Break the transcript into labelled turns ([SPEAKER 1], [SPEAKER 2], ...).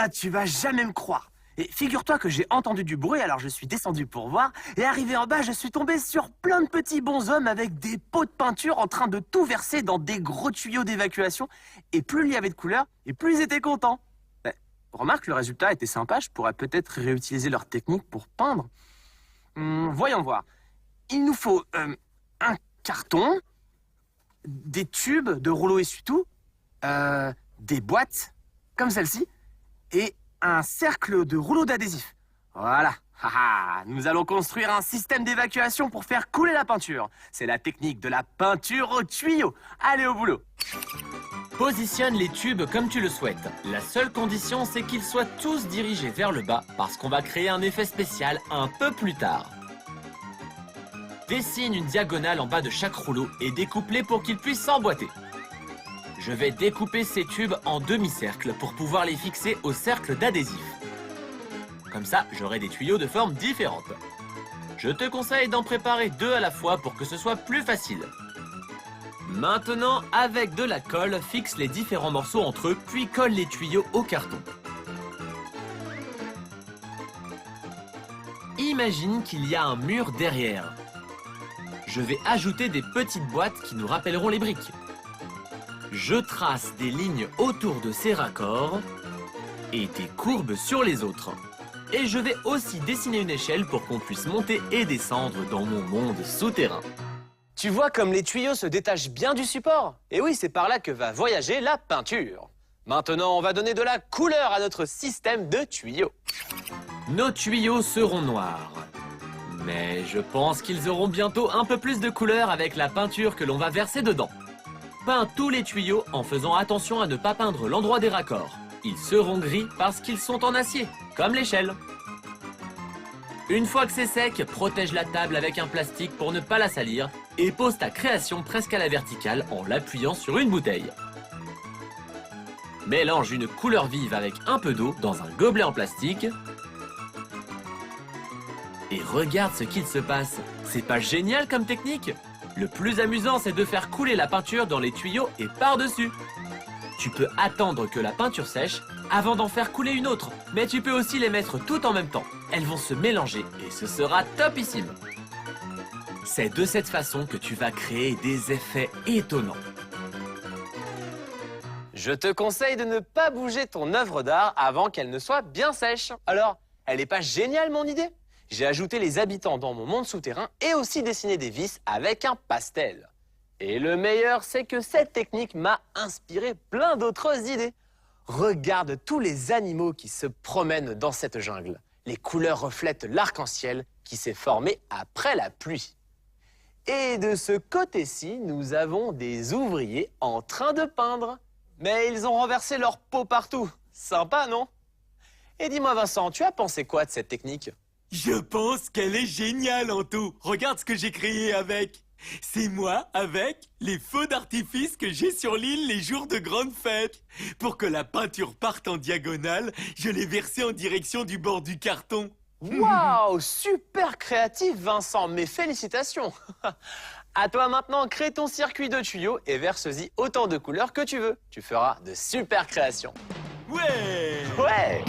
[SPEAKER 1] là, tu vas jamais me croire. Et figure-toi que j'ai entendu du bruit, alors je suis descendu pour voir, et arrivé en bas, je suis tombé sur plein de petits bonshommes avec des pots de peinture en train de tout verser dans des gros tuyaux d'évacuation. Et plus il y avait de couleurs, et plus ils étaient contents. Remarque, le résultat était sympa, je pourrais peut-être réutiliser leur technique pour peindre. Voyons voir. Il nous faut un carton, des tubes de rouleau essuie-tout, des boîtes, comme celle-ci, et un cercle de rouleau d'adhésif. Voilà. Nous allons construire un système d'évacuation pour faire couler la peinture. C'est la technique de la peinture au tuyau. Allez au boulot.
[SPEAKER 2] Positionne les tubes comme tu le souhaites. La seule condition, c'est qu'ils soient tous dirigés vers le bas parce qu'on va créer un effet spécial un peu plus tard. Dessine une diagonale en bas de chaque rouleau et découpe-les pour qu'ils puissent s'emboîter. Je vais découper ces tubes en demi-cercles pour pouvoir les fixer au cercle d'adhésif. Comme ça, j'aurai des tuyaux de formes différentes. Je te conseille d'en préparer 2 à la fois pour que ce soit plus facile. Maintenant, avec de la colle, fixe les différents morceaux entre eux, puis colle les tuyaux au carton. Imagine qu'il y a un mur derrière. Je vais ajouter des petites boîtes qui nous rappelleront les briques. Je trace des lignes autour de ces raccords et des courbes sur les autres. Et je vais aussi dessiner une échelle pour qu'on puisse monter et descendre dans mon monde souterrain.
[SPEAKER 1] Tu vois comme les tuyaux se détachent bien du support? Et oui, c'est par là que va voyager la peinture. Maintenant, on va donner de la couleur à notre système de tuyaux.
[SPEAKER 2] Nos tuyaux seront noirs. Mais je pense qu'ils auront bientôt un peu plus de couleur avec la peinture que l'on va verser dedans. Peins tous les tuyaux en faisant attention à ne pas peindre l'endroit des raccords. Ils seront gris parce qu'ils sont en acier, comme l'échelle. Une fois que c'est sec, protège la table avec un plastique pour ne pas la salir et pose ta création presque à la verticale en l'appuyant sur une bouteille. Mélange une couleur vive avec un peu d'eau dans un gobelet en plastique et regarde ce qu'il se passe. C'est pas génial comme technique? Le plus amusant, c'est de faire couler la peinture dans les tuyaux et par-dessus. Tu peux attendre que la peinture sèche avant d'en faire couler une autre, mais tu peux aussi les mettre toutes en même temps. Elles vont se mélanger et ce sera topissime. C'est de cette façon que tu vas créer des effets étonnants.
[SPEAKER 1] Je te conseille de ne pas bouger ton œuvre d'art avant qu'elle ne soit bien sèche. Alors, elle n'est pas géniale mon idée? J'ai ajouté les habitants dans mon monde souterrain et aussi dessiné des vis avec un pastel. Et le meilleur, c'est que cette technique m'a inspiré plein d'autres idées. Regarde tous les animaux qui se promènent dans cette jungle. Les couleurs reflètent l'arc-en-ciel qui s'est formé après la pluie. Et de ce côté-ci, nous avons des ouvriers en train de peindre. Mais ils ont renversé leur peau partout. Sympa, non? Et dis-moi Vincent, tu as pensé quoi de cette technique?
[SPEAKER 3] Je pense qu'elle est géniale, Anto. Regarde ce que j'ai créé avec. C'est moi avec les feux d'artifice que j'ai sur l'île les jours de grandes fêtes. Pour que la peinture parte en diagonale, je l'ai versée en direction du bord du carton.
[SPEAKER 1] Waouh, super créatif Vincent, mes félicitations. À toi maintenant, crée ton circuit de tuyaux et verse-y autant de couleurs que tu veux. Tu feras de super créations.
[SPEAKER 3] Ouais!
[SPEAKER 1] Ouais!